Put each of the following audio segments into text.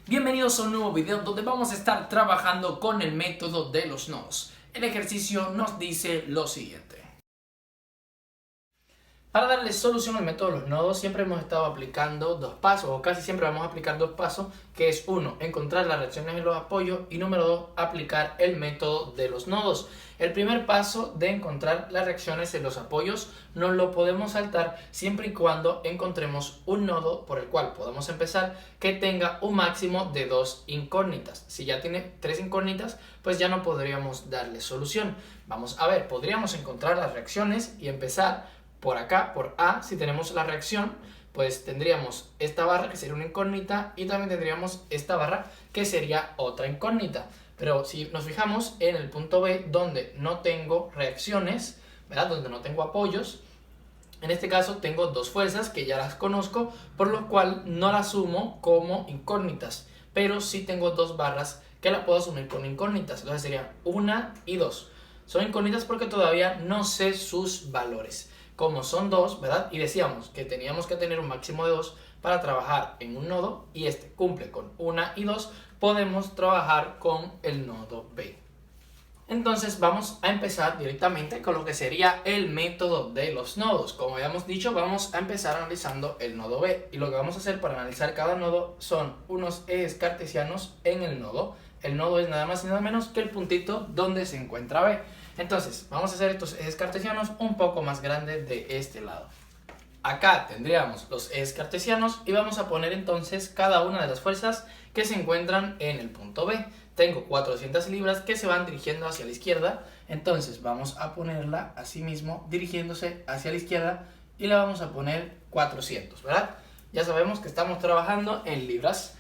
Bienvenidos a un nuevo video donde vamos a estar trabajando con el método de los nodos. El ejercicio nos dice lo siguiente. Para darle solución al método de los nodos siempre hemos estado aplicando dos pasos, o casi siempre vamos a aplicar dos pasos, que es uno, encontrar las reacciones en los apoyos, y número dos, aplicar el método de los nodos. El primer paso de encontrar las reacciones en los apoyos nos lo podemos saltar siempre y cuando encontremos un nodo por el cual podamos empezar que tenga un máximo de dos incógnitas. Si ya tiene tres incógnitas, pues ya no podríamos darle solución. Vamos a ver, podríamos encontrar las reacciones y empezar por acá, por A. Si tenemos la reacción, pues tendríamos esta barra que sería una incógnita y también tendríamos esta barra que sería otra incógnita. Pero si nos fijamos en el punto B, donde no tengo reacciones, ¿verdad? Donde no tengo apoyos, en este caso tengo dos fuerzas que ya las conozco, por lo cual no las sumo como incógnitas, pero sí tengo dos barras que las puedo asumir con incógnitas. Entonces sería 1 y 2. Son incógnitas porque todavía no sé sus valores. Como son dos, ¿verdad? Y decíamos que teníamos que tener un máximo de 2 para trabajar en un nodo y este cumple con 1 y 2, podemos trabajar con el nodo B. Entonces vamos a empezar directamente con lo que sería el método de los nodos. Como habíamos dicho, vamos a empezar analizando el nodo B. Y lo que vamos a hacer para analizar cada nodo son unos ejes cartesianos en el nodo. El nodo es nada más y nada menos que el puntito donde se encuentra B. Entonces, vamos a hacer estos ejes cartesianos un poco más grandes de este lado. Acá tendríamos los ejes cartesianos y vamos a poner entonces cada una de las fuerzas que se encuentran en el punto B. Tengo 400 libras que se van dirigiendo hacia la izquierda, entonces vamos a ponerla así mismo dirigiéndose hacia la izquierda y le vamos a poner 400, ¿verdad? Ya sabemos que estamos trabajando en libras.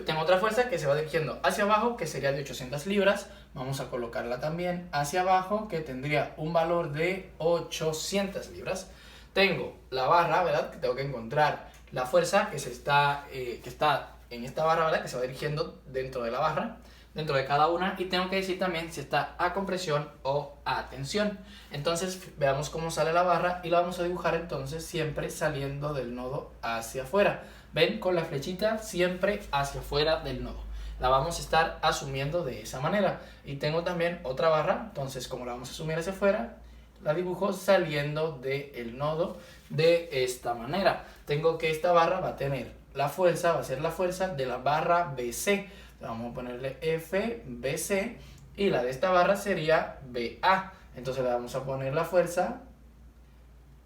Tengo otra fuerza que se va dirigiendo hacia abajo, que sería de 800 libras. Vamos a colocarla también hacia abajo, que tendría un valor de 800 libras. Tengo la barra, ¿verdad? Que tengo que encontrar la fuerza que está en esta barra, ¿verdad? Que se va dirigiendo dentro de la barra, dentro de cada una. Y tengo que decir también si está a compresión o a tensión. Entonces, veamos cómo sale la barra y la vamos a dibujar entonces siempre saliendo del nodo hacia afuera. ¿Ven? Con la flechita siempre hacia afuera del nodo. La vamos a estar asumiendo de esa manera. Y tengo también otra barra, entonces como la vamos a asumir hacia afuera, la dibujo saliendo del nodo de esta manera. Tengo que esta barra va a tener la fuerza, va a ser la fuerza de la barra BC. Vamos a ponerle FBC y la de esta barra sería BA. Entonces le vamos a poner la fuerza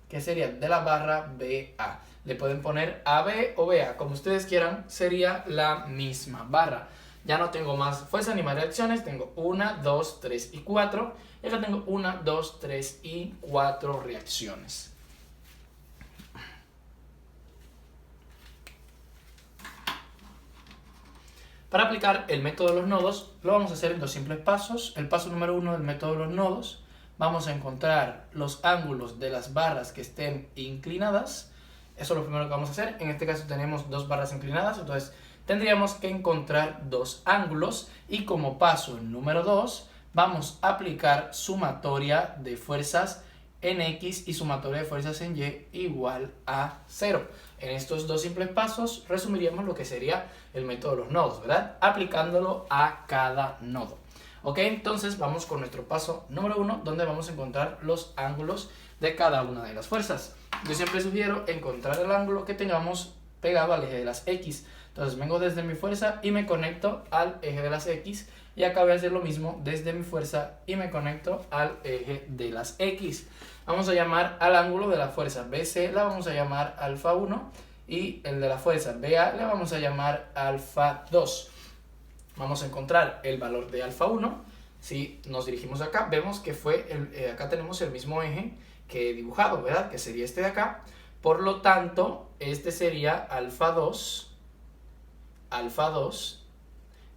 que sería de la barra BA. Le pueden poner AB o BA, como ustedes quieran, sería la misma barra. Ya no tengo más fuerza ni más reacciones, tengo 1, 2, 3 y 4. Y acá tengo 1, 2, 3 y 4 reacciones. Para aplicar el método de los nodos, lo vamos a hacer en dos simples pasos. El paso número 1 del método de los nodos, vamos a encontrar los ángulos de las barras que estén inclinadas. Eso es lo primero que vamos a hacer. En este caso tenemos dos barras inclinadas, entonces tendríamos que encontrar dos ángulos. Y como paso número 2, vamos a aplicar sumatoria de fuerzas en X y sumatoria de fuerzas en Y igual a 0. En estos dos simples pasos resumiríamos lo que sería el método de los nodos, ¿verdad? Aplicándolo a cada nodo. Ok, entonces vamos con nuestro paso número 1, donde vamos a encontrar los ángulos de cada una de las fuerzas. Yo siempre sugiero encontrar el ángulo que tengamos pegado al eje de las X. Entonces vengo desde mi fuerza y me conecto al eje de las X. Y acá voy a hacer lo mismo desde mi fuerza y me conecto al eje de las X. Vamos a llamar al ángulo de la fuerza BC, la vamos a llamar alfa 1. Y el de la fuerza BA le vamos a llamar alfa 2. Vamos a encontrar el valor de alfa 1. Si nos dirigimos acá, vemos que acá tenemos el mismo eje que he dibujado, ¿verdad? Que sería este de acá. Por lo tanto, este sería alfa 2,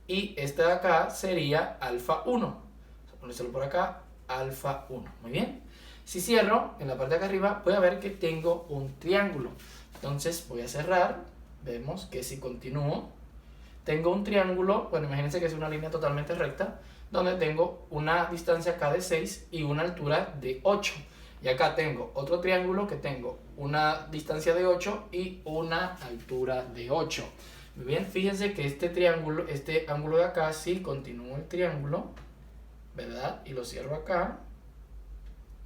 y este de acá sería alfa 1. Vamos a ponérselo por acá, alfa 1. Muy bien. Si cierro, en la parte de acá arriba, voy a ver que tengo un triángulo. Entonces voy a cerrar. Vemos que si continúo, tengo un triángulo. Bueno, imagínense que es una línea totalmente recta, donde tengo una distancia acá de 6 y una altura de 8. Y acá tengo otro triángulo que tengo una distancia de 8 y una altura de 8. Muy bien, fíjense que este triángulo, este ángulo de acá, si continúo el triángulo, ¿verdad? Y lo cierro acá.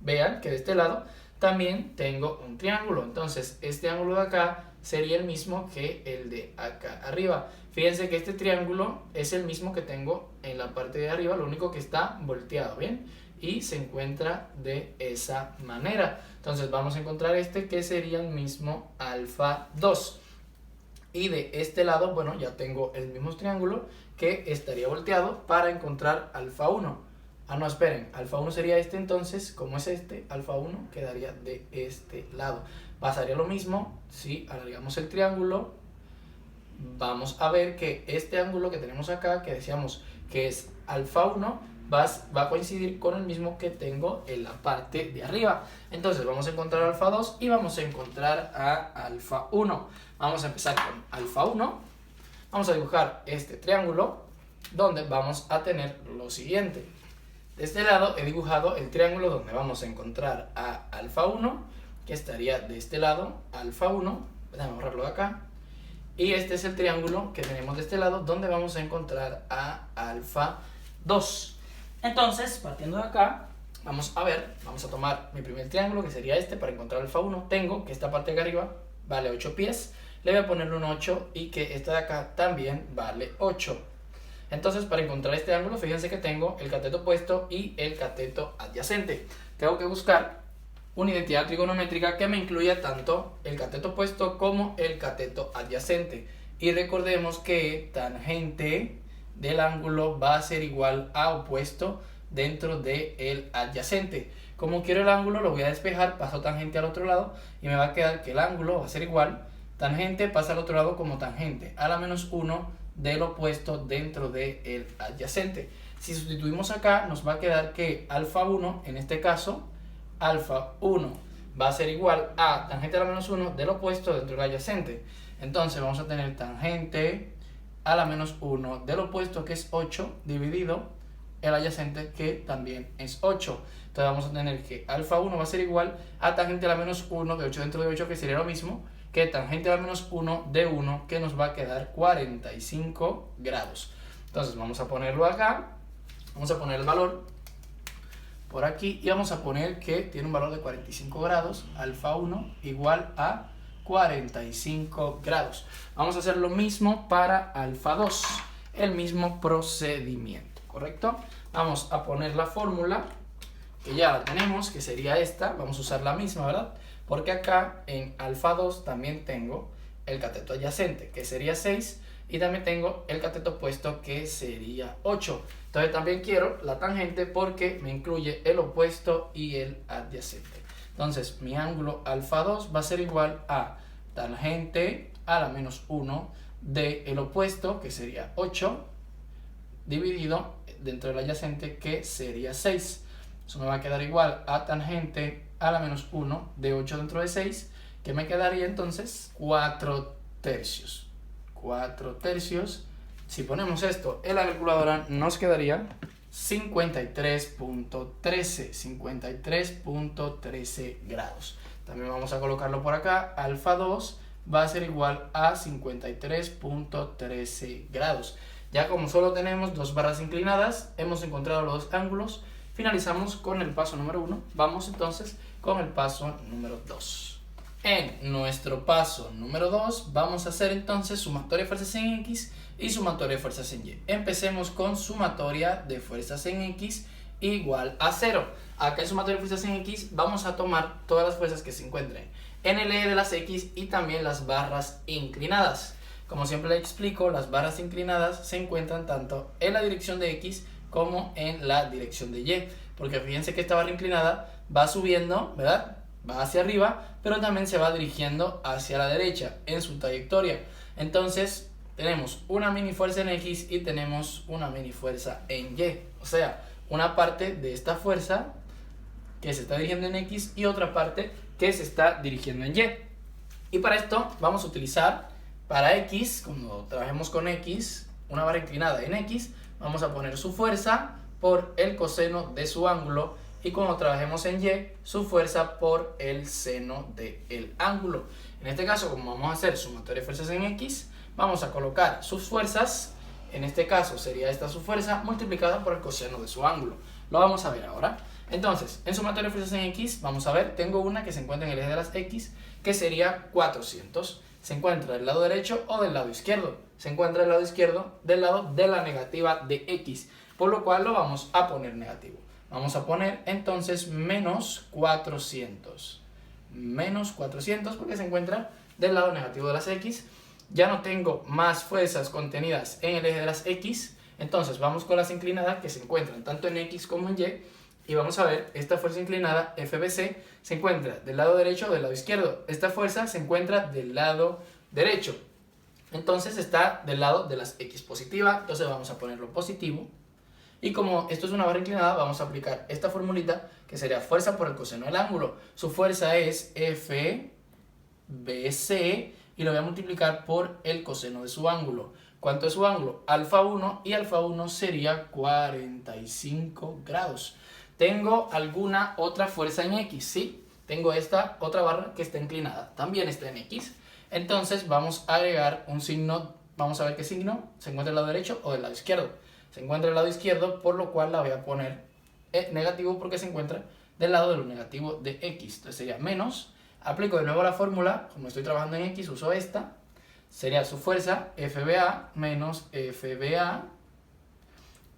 Vean que de este lado también tengo un triángulo. Entonces, este ángulo de acá sería el mismo que el de acá arriba. Fíjense que este triángulo es el mismo que tengo en la parte de arriba, lo único que está volteado, ¿bien? Y se encuentra de esa manera. Entonces, vamos a encontrar este que sería el mismo alfa 2. Y de este lado, bueno, ya tengo el mismo triángulo que estaría volteado para encontrar alfa 1. Ah, no, esperen, alfa 1 sería este, entonces, como es este, alfa 1 quedaría de este lado. Pasaría lo mismo si alargamos el triángulo. Vamos a ver que este ángulo que tenemos acá, que decíamos que es alfa 1, va a coincidir con el mismo que tengo en la parte de arriba. Entonces vamos a encontrar alfa 2 y vamos a encontrar a alfa 1. Vamos a empezar con alfa 1. Vamos a dibujar este triángulo donde vamos a tener lo siguiente. De este lado he dibujado el triángulo donde vamos a encontrar a alfa 1, que estaría de este lado, alfa 1, déjame borrarlo de acá, y este es el triángulo que tenemos de este lado donde vamos a encontrar a alfa 2. Entonces, partiendo de acá, vamos a tomar mi primer triángulo, que sería este, para encontrar alfa 1, tengo que esta parte de acá arriba vale 8 pies, le voy a poner un 8 y que esta de acá también vale 8. Entonces, para encontrar este ángulo, fíjense que tengo el cateto opuesto y el cateto adyacente. Tengo que buscar una identidad trigonométrica que me incluya tanto el cateto opuesto como el cateto adyacente. Y recordemos que tangente del ángulo va a ser igual a opuesto dentro del adyacente. Como quiero el ángulo, lo voy a despejar, paso tangente al otro lado y me va a quedar que el ángulo va a ser igual. Tangente pasa al otro lado como tangente a la menos 1 del opuesto dentro del adyacente. Si sustituimos acá, nos va a quedar que alfa 1, en este caso, alfa 1 va a ser igual a tangente a la menos 1 del opuesto dentro del adyacente. Entonces vamos a tener tangente a la menos 1 del opuesto, que es 8, dividido el adyacente, que también es 8. Entonces vamos a tener que alfa 1 va a ser igual a tangente a la menos 1 de 8 dentro de 8, que sería lo mismo que tangente a la menos 1 de 1, que nos va a quedar 45 grados. Entonces vamos a ponerlo acá, vamos a poner el valor por aquí y vamos a poner que tiene un valor de 45 grados, alfa 1 igual a 45 grados. Vamos a hacer lo mismo para alfa 2, el mismo procedimiento, ¿correcto? Vamos a poner la fórmula, que ya la tenemos, que sería esta, vamos a usar la misma, ¿verdad? Porque acá en alfa 2 también tengo el cateto adyacente, que sería 6, y también tengo el cateto opuesto, que sería 8. Entonces también quiero la tangente porque me incluye el opuesto y el adyacente. Entonces mi ángulo alfa 2 va a ser igual a tangente a la menos 1 del opuesto, que sería 8, dividido dentro del adyacente, que sería 6. Eso me va a quedar igual a tangente a la menos 1 de 8 dentro de 6, que me quedaría entonces 4 tercios. 4 tercios. Si ponemos esto en la calculadora, nos quedaría 53.13 grados. También vamos a colocarlo por acá. Alfa 2 va a ser igual a 53.13 grados. Ya como solo tenemos dos barras inclinadas, hemos encontrado los dos ángulos. Finalizamos con el paso número 1. Vamos entonces con el paso número 2. En nuestro paso número 2 vamos a hacer entonces sumatoria de fuerzas en X y sumatoria de fuerzas en Y. Empecemos con sumatoria de fuerzas en X igual a 0. Acá en sumatoria de fuerzas en X vamos a tomar todas las fuerzas que se encuentren en el eje de las X y también las barras inclinadas. Como siempre les explico, las barras inclinadas se encuentran tanto en la dirección de X como en la dirección de Y, porque fíjense que esta barra inclinada va subiendo, ¿verdad? Va hacia arriba, pero también se va dirigiendo hacia la derecha en su trayectoria. Entonces tenemos una mini fuerza en X y tenemos una mini fuerza en Y, o sea, una parte de esta fuerza que se está dirigiendo en X y otra parte que se está dirigiendo en Y. Y para esto vamos a utilizar, para X, cuando trabajemos con X, una barra inclinada en X, vamos a poner su fuerza por el coseno de su ángulo, y cuando trabajemos en Y, su fuerza por el seno del ángulo. En este caso, como vamos a hacer sumatoria de fuerzas en X, vamos a colocar sus fuerzas. En este caso sería esta su fuerza multiplicada por el coseno de su ángulo. Lo vamos a ver ahora. Entonces, en sumatoria de fuerzas en X, vamos a ver, tengo una que se encuentra en el eje de las X, que sería 400. ¿Se encuentra del lado derecho o del lado izquierdo? Se encuentra del lado izquierdo, del lado de la negativa de X, por lo cual lo vamos a poner negativo. Vamos a poner entonces menos 400. Menos 400 porque se encuentra del lado negativo de las X. Ya no tengo más fuerzas contenidas en el eje de las X, entonces vamos con las inclinadas que se encuentran tanto en X como en Y, y vamos a ver, esta fuerza inclinada FBC se encuentra del lado derecho o del lado izquierdo. Esta fuerza se encuentra del lado derecho, entonces está del lado de las X positiva, entonces vamos a ponerlo positivo, y como esto es una barra inclinada, vamos a aplicar esta formulita que sería fuerza por el coseno del ángulo. Su fuerza es FBC, y lo voy a multiplicar por el coseno de su ángulo. ¿Cuánto es su ángulo? Alfa 1, y alfa 1 sería 45 grados. ¿Tengo alguna otra fuerza en X? Sí, tengo esta otra barra que está inclinada, también está en X. Entonces vamos a agregar un signo, vamos a ver qué signo se encuentra del lado derecho o del lado izquierdo. Se encuentra del lado izquierdo, por lo cual la voy a poner negativo porque se encuentra del lado de lo negativo de X. Entonces sería menos. Aplico de nuevo la fórmula, como estoy trabajando en X, uso esta. Sería su fuerza, FBA menos FBA,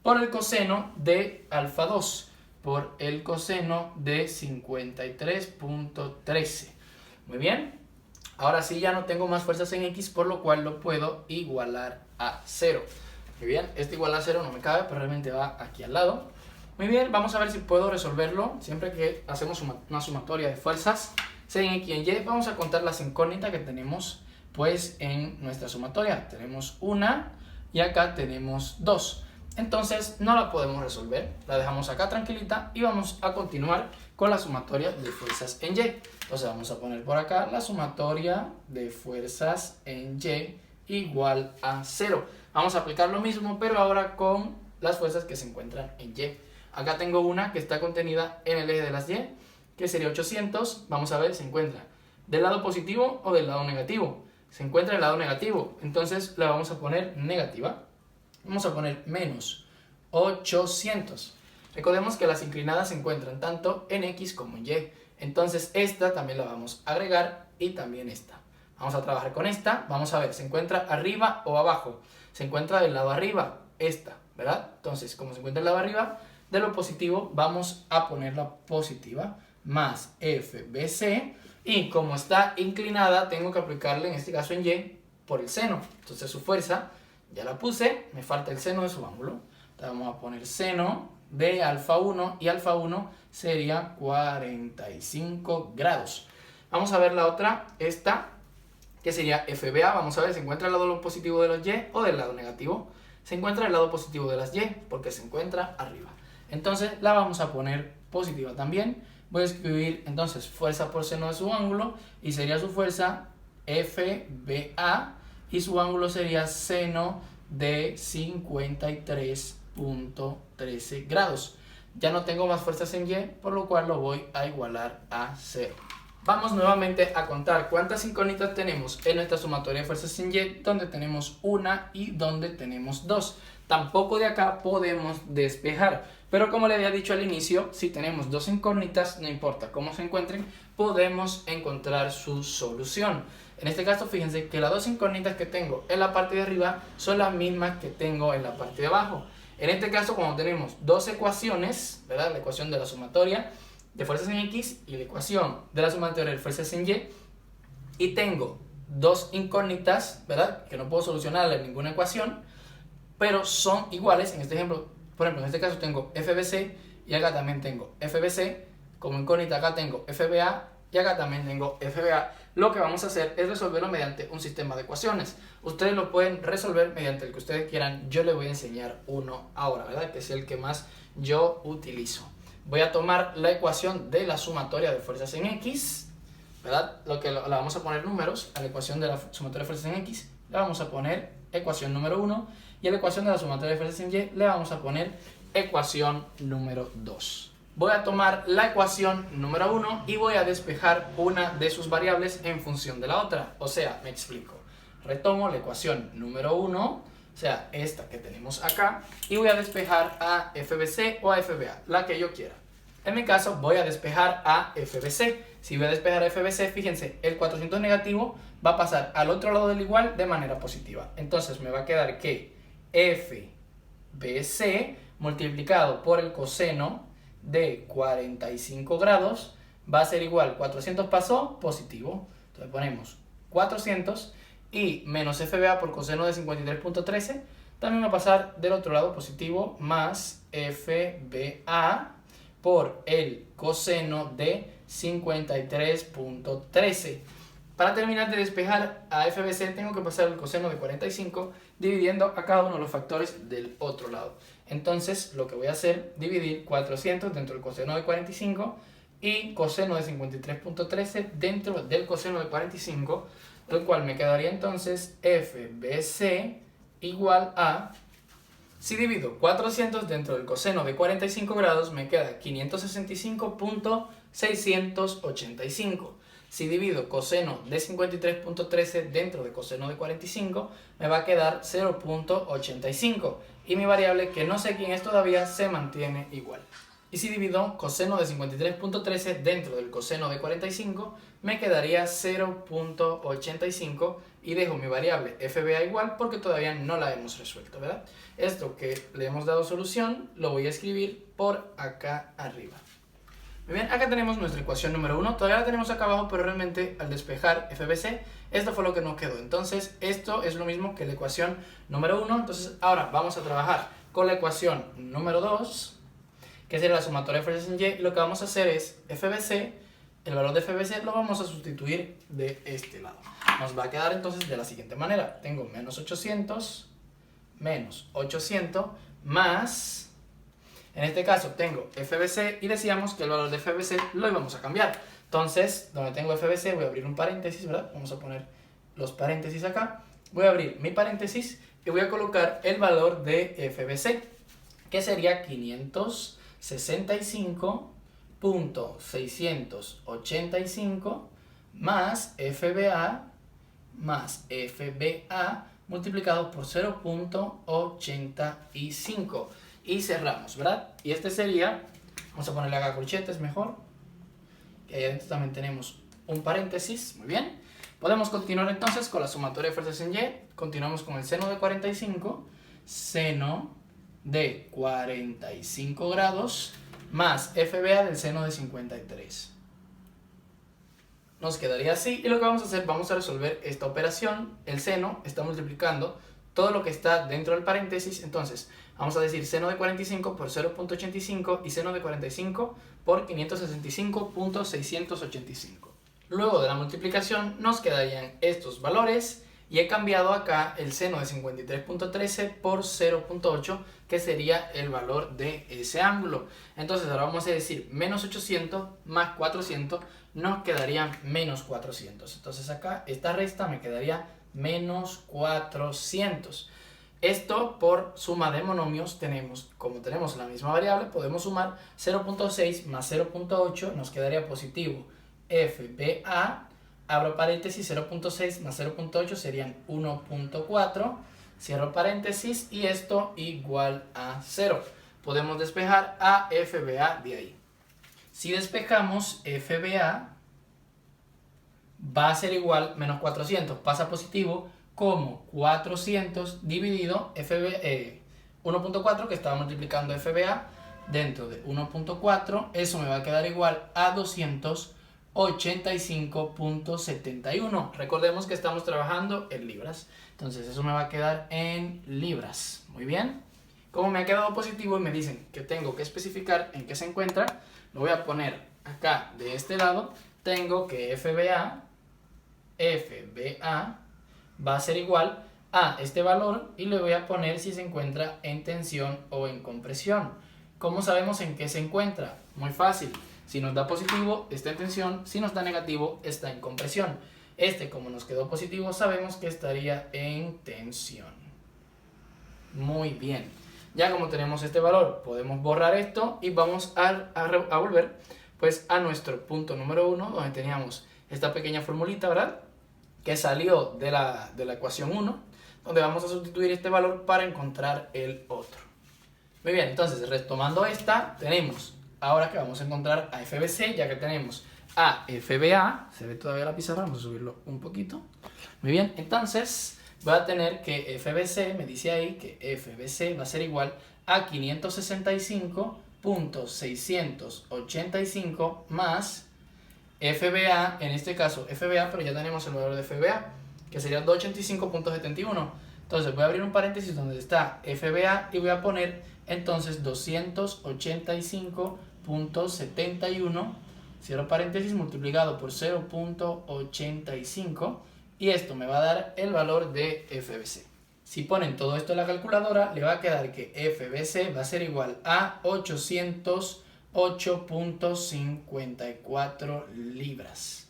por el coseno de alfa 2, por el coseno de 53.13. Muy bien. Ahora sí ya no tengo más fuerzas en X, por lo cual lo puedo igualar a 0. Muy bien, este igual a 0 no me cabe, pero realmente va aquí al lado. Muy bien, vamos a ver si puedo resolverlo. Siempre que hacemos una sumatoria de fuerzas, sea en X y en Y, vamos a contar las incógnitas que tenemos pues en nuestra sumatoria. Tenemos una y acá tenemos 2. Entonces no la podemos resolver, la dejamos acá tranquilita y vamos a continuar con la sumatoria de fuerzas en Y. Entonces vamos a poner por acá la sumatoria de fuerzas en Y igual a 0. Vamos a aplicar lo mismo, pero ahora con las fuerzas que se encuentran en Y. Acá tengo una que está contenida en el eje de las Y, que sería 800. Vamos a ver, se encuentra del lado positivo o del lado negativo. Se encuentra del lado negativo, entonces la vamos a poner negativa. Vamos a poner menos 800. Recordemos que las inclinadas se encuentran tanto en X como en Y. Entonces esta también la vamos a agregar y también esta. Vamos a trabajar con esta. Vamos a ver, ¿se encuentra arriba o abajo? Se encuentra del lado arriba, esta, ¿verdad? Entonces, como se encuentra del lado arriba, de lo positivo vamos a ponerla positiva, más FBC. Y como está inclinada, tengo que aplicarle, en este caso en Y, por el seno. Entonces su fuerza, ya la puse, me falta el seno de su ángulo. Entonces vamos a poner seno de alfa 1, y alfa 1 sería 45 grados. Vamos a ver la otra, esta, que sería FBA. Vamos a ver, ¿se encuentra del lado positivo de los Y o del lado negativo? Se encuentra del lado positivo de las Y, porque se encuentra arriba. Entonces la vamos a poner positiva también. Voy a escribir entonces fuerza por seno de su ángulo, y sería su fuerza FBA, y su ángulo sería seno de 53.13 grados. Ya no tengo más fuerzas en Y, por lo cual lo voy a igualar a 0. Vamos nuevamente a contar cuántas incógnitas tenemos en nuestra sumatoria de fuerzas en Y, donde tenemos una y donde tenemos 2. Tampoco de acá podemos despejar, pero como le había dicho al inicio, si tenemos 2 incógnitas, no importa cómo se encuentren, podemos encontrar su solución. En este caso, fíjense que las 2 incógnitas que tengo en la parte de arriba son las mismas que tengo en la parte de abajo. En este caso, cuando tenemos 2 ecuaciones, ¿verdad? La ecuación de la sumatoria de fuerzas en X y la ecuación de la sumatoria de fuerzas en Y, y tengo 2 incógnitas, ¿verdad? Que no puedo solucionarle en ninguna ecuación, pero son iguales. En este ejemplo, por ejemplo, en este caso tengo FBC y acá también tengo FBC. Como incógnita acá tengo FBA y acá también tengo FBA. Lo que vamos a hacer es resolverlo mediante un sistema de ecuaciones. Ustedes lo pueden resolver mediante el que ustedes quieran. Yo les voy a enseñar uno ahora, ¿verdad? Que es el que más yo utilizo. Voy a tomar la ecuación de la sumatoria de fuerzas en X, ¿verdad? La vamos a poner números a la ecuación de la sumatoria de fuerzas en X. Le vamos a poner ecuación número 1, y a la ecuación de la sumatoria de fuerzas en Y le vamos a poner ecuación número 2. Voy a tomar la ecuación número 1 y voy a despejar una de sus variables en función de la otra. O sea, me explico. Retomo la ecuación número 1, o sea, esta que tenemos acá, y voy a despejar a FBC o a FBA, la que yo quiera. En mi caso voy a despejar a FBC. Si voy a despejar a FBC, fíjense, el 400 negativo va a pasar al otro lado del igual de manera positiva. Entonces me va a quedar que FBC multiplicado por el coseno de 45 grados va a ser igual, 400 pasó, positivo. Entonces ponemos 400 y menos FBA por coseno de 53.13 también va a pasar del otro lado positivo, más FBA por el coseno de 53.13. Para terminar de despejar a FBC tengo que pasar el coseno de 45 dividiendo a cada uno de los factores del otro lado. Entonces lo que voy a hacer, dividir 400 dentro del coseno de 45 y coseno de 53.13 dentro del coseno de 45, lo cual me quedaría entonces FBC igual a, si divido 400 dentro del coseno de 45 grados, me queda 565.685. Si divido coseno de 53.13 dentro de coseno de 45, me va a quedar 0.85. Y mi variable, que no sé quién es todavía, se mantiene igual. Y si divido coseno de 53.13 dentro del coseno de 45, me quedaría 0.85 y dejo mi variable FBA igual porque todavía no la hemos resuelto, ¿verdad? Esto que le hemos dado solución lo voy a escribir por acá arriba. Muy bien, acá tenemos nuestra ecuación número 1, todavía la tenemos acá abajo, pero realmente al despejar FBC, esto fue lo que nos quedó. Entonces, esto es lo mismo que la ecuación número 1, entonces ahora vamos a trabajar con la ecuación número 2, que sería la sumatoria de fuerzas en Y, y lo que vamos a hacer es FBC, el valor de FBC lo vamos a sustituir de este lado. Nos va a quedar entonces de la siguiente manera, tengo menos 800 más, en este caso tengo FBC y decíamos que el valor de FBC lo íbamos a cambiar. Entonces, donde tengo FBC voy a abrir un paréntesis, ¿verdad? Vamos a poner los paréntesis acá. Voy a abrir mi paréntesis y voy a colocar el valor de FBC, que sería 565.685 más FBA multiplicado por 0.85 y cerramos, ¿verdad? Y este sería, vamos a ponerle acá corchetes mejor, que ahí adentro también tenemos un paréntesis, muy bien. Podemos continuar entonces con la sumatoria de fuerzas en Y, continuamos con el seno de 45, seno de 45 grados más FBA del seno de 53. Nos quedaría así y lo que vamos a hacer, vamos a resolver esta operación. El seno está multiplicando todo lo que está dentro del paréntesis, entonces vamos a decir seno de 45 por 0.85 y seno de 45 por 565.685. Luego de la multiplicación nos quedarían estos valores y he cambiado acá el seno de 53.13 por 0.8, que sería el valor de ese ángulo. Entonces ahora vamos a decir menos 800 más 400, nos quedarían menos 400. Entonces acá esta resta me quedaría menos 400. Esto por suma de monomios tenemos, como tenemos la misma variable, podemos sumar 0.6 más 0.8, nos quedaría positivo FBA. Abro paréntesis, 0.6 más 0.8 serían 1.4. Cierro paréntesis y esto igual a 0. Podemos despejar a FBA de ahí. Si despejamos FBA, va a ser igual menos 400. Pasa positivo como 400 dividido 1.4 que estaba multiplicando FBA dentro de 1.4. Eso me va a quedar igual a 285.71. Recordemos que estamos trabajando en libras, entonces eso me va a quedar en libras. Muy bien, como me ha quedado positivo y me dicen que tengo que especificar en qué se encuentra, lo voy a poner acá de este lado. Tengo que FBA va a ser igual a este valor y le voy a poner si se encuentra en tensión o en compresión. ¿Cómo sabemos en qué se encuentra? Muy fácil. Si nos da positivo, está en tensión. Si nos da negativo, está en compresión. Como nos quedó positivo, sabemos que estaría en tensión. Muy bien. Ya como tenemos este valor, podemos borrar esto y vamos a volver pues a nuestro punto número 1, donde teníamos esta pequeña formulita, ¿verdad? que salió de la ecuación 1, donde vamos a sustituir este valor para encontrar el otro. Muy bien, entonces retomando esta, tenemos ahora que vamos a encontrar a FBC, ya que tenemos a FBA, se ve todavía la pizarra, vamos a subirlo un poquito. Muy bien, entonces voy a tener que FBC, me dice ahí que FBC va a ser igual a 565.685 más FBA, en este caso FBA, pero ya tenemos el valor de FBA, que sería 285.71. Entonces voy a abrir un paréntesis donde está FBA y voy a poner entonces 285.71, cierro paréntesis, multiplicado por 0.85, y esto me va a dar el valor de FBC. Si ponen todo esto en la calculadora, le va a quedar que FBC va a ser igual a 808.54 libras.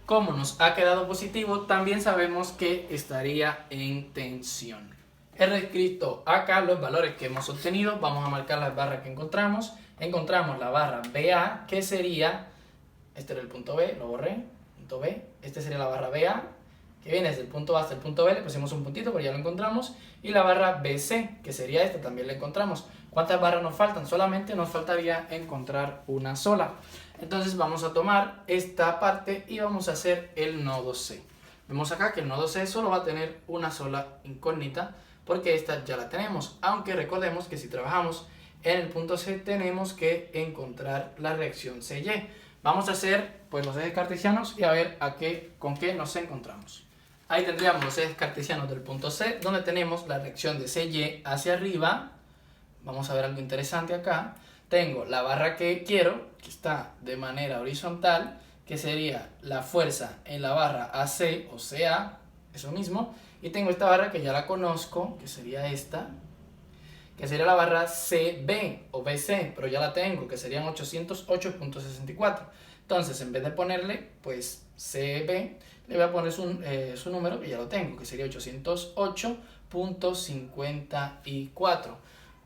Como nos ha quedado positivo, también sabemos que estaría en tensión. He reescrito acá los valores que hemos obtenido. Vamos a marcar las barras que encontramos. Encontramos la barra BA, que sería, este era el punto B, lo borré, punto B. Este sería la barra BA, que viene desde el punto A hasta el punto B, le pusimos un puntito, pero ya lo encontramos. Y la barra BC, que sería esta, también la encontramos. ¿Cuántas barras nos faltan? Solamente nos faltaría encontrar una sola. Entonces vamos a tomar esta parte y vamos a hacer el nodo C. Vemos acá que el nodo C solo va a tener una sola incógnita, porque esta ya la tenemos. Aunque recordemos que si trabajamos en el punto C tenemos que encontrar la reacción CY. Vamos a hacer pues los ejes cartesianos y a ver con qué nos encontramos. Ahí tendríamos los ejes cartesianos del punto C, donde tenemos la reacción de CY hacia arriba. Vamos a ver algo interesante acá. Tengo la barra que quiero, que está de manera horizontal, que sería la fuerza en la barra AC o CA, eso mismo. Y tengo esta barra que ya la conozco, que sería esta, que sería la barra CB o BC, pero ya la tengo, que serían 808.64. Entonces, en vez de ponerle, pues, CB, le voy a poner su número, que ya lo tengo, que sería 808.54.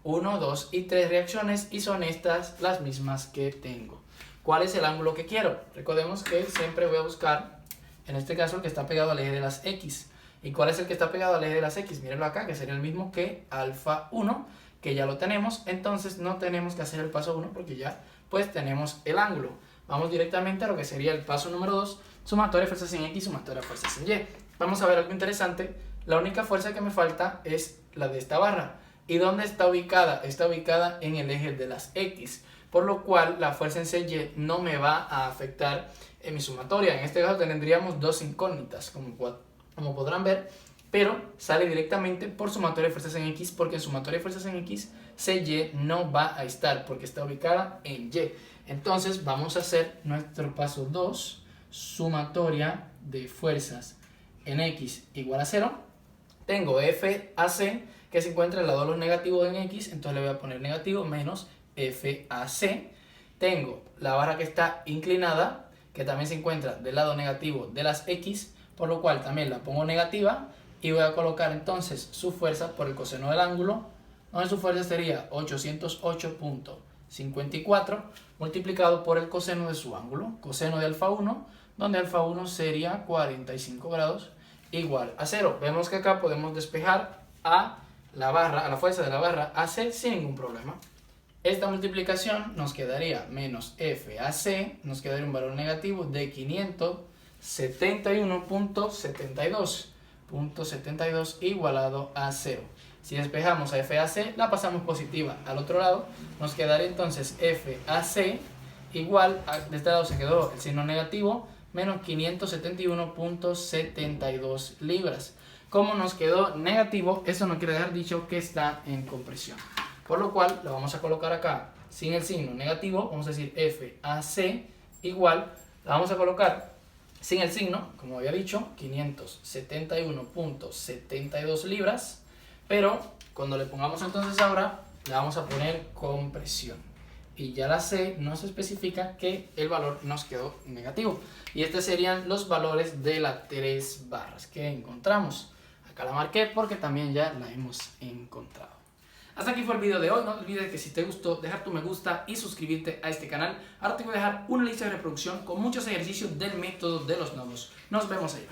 1, 2 y 3 reacciones, y son estas las mismas que tengo. ¿Cuál es el ángulo que quiero? Recordemos que siempre voy a buscar, en este caso, el que está pegado al eje de las X. ¿Y cuál es el que está pegado al eje de las X? Mírenlo acá, que sería el mismo que alfa 1, que ya lo tenemos. Entonces no tenemos que hacer el paso 1 porque ya pues tenemos el ángulo. Vamos directamente a lo que sería el paso número 2, sumatoria de fuerzas en X, sumatoria de fuerzas en Y. Vamos a ver algo interesante. La única fuerza que me falta es la de esta barra. ¿Y dónde está ubicada? Está ubicada en el eje de las X, por lo cual la fuerza en CY no me va a afectar en mi sumatoria. En este caso tendríamos dos incógnitas, como podrán ver, pero sale directamente por sumatoria de fuerzas en X, porque en sumatoria de fuerzas en X, CY no va a estar, porque está ubicada en Y. Entonces vamos a hacer nuestro paso 2, sumatoria de fuerzas en X igual a 0. Tengo FAC, que se encuentra al lado de los negativos en X, entonces le voy a poner negativo menos FAC. Tengo la barra que está inclinada, que también se encuentra del lado negativo de las X, por lo cual también la pongo negativa, y voy a colocar entonces su fuerza por el coseno del ángulo, donde su fuerza sería 808.54 multiplicado por el coseno de su ángulo, coseno de alfa 1, donde alfa 1 sería 45 grados, igual a 0. Vemos que acá podemos despejar a la fuerza de la barra AC sin ningún problema. Esta multiplicación nos quedaría menos FAC, nos quedaría un valor negativo de 571.72 igualado a 0. Si despejamos a FAC, la pasamos positiva al otro lado, nos quedaría entonces FAC igual, de este lado se quedó el signo negativo, menos 571.72 libras. Como nos quedó negativo, eso no quiere dejar dicho que está en compresión. Por lo cual, lo vamos a colocar acá sin el signo negativo, vamos a decir FAC igual, la vamos a colocar sin el signo, como había dicho, 571.72 libras, pero cuando le pongamos entonces ahora, le vamos a poner compresión. Y ya la C nos especifica que el valor nos quedó negativo. Y estos serían los valores de las 3 barras que encontramos. Acá la marqué porque también ya la hemos encontrado. Hasta aquí fue el video de hoy. No te olvides que si te gustó, dejar tu me gusta y suscribirte a este canal. Ahora te voy a dejar una lista de reproducción con muchos ejercicios del método de los nodos. Nos vemos allá.